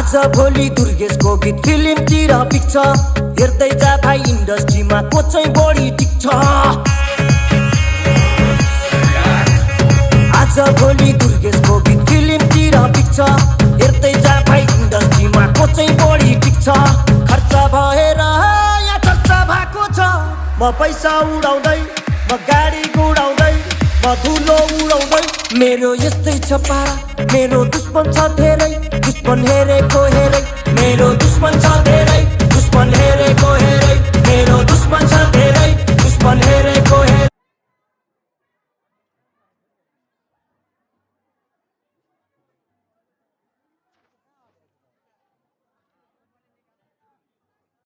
आज भोलि दुर्गेशको गीत फिल्मतिर पिक्छ हेर्दै जा भाइ इन्डस्ट्रीमा को चाहिँ बढी टिक्छ आज भोलि दुर्गेशको गीत फिल्मतिर पिक्छ हेर्दै जा भाइ इन्डस्ट्रीमा को चाहिँ बढी टिक्छ खर्च भएर यहाँ चर्चा भएको छ म पैसा उडाउँदै म गाडी गुडाउँदै म धुलो उडाउँदै मेरो यस्तै छ पारा मेरो दुश्मन छ धेरै दुश्मन हेरेको हेरै मेरो दुश्मन छ धेरै दुश्मन हेरेको हेरै मेरो दुश्मन छ धेरै दुश्मन हेरेको हेरै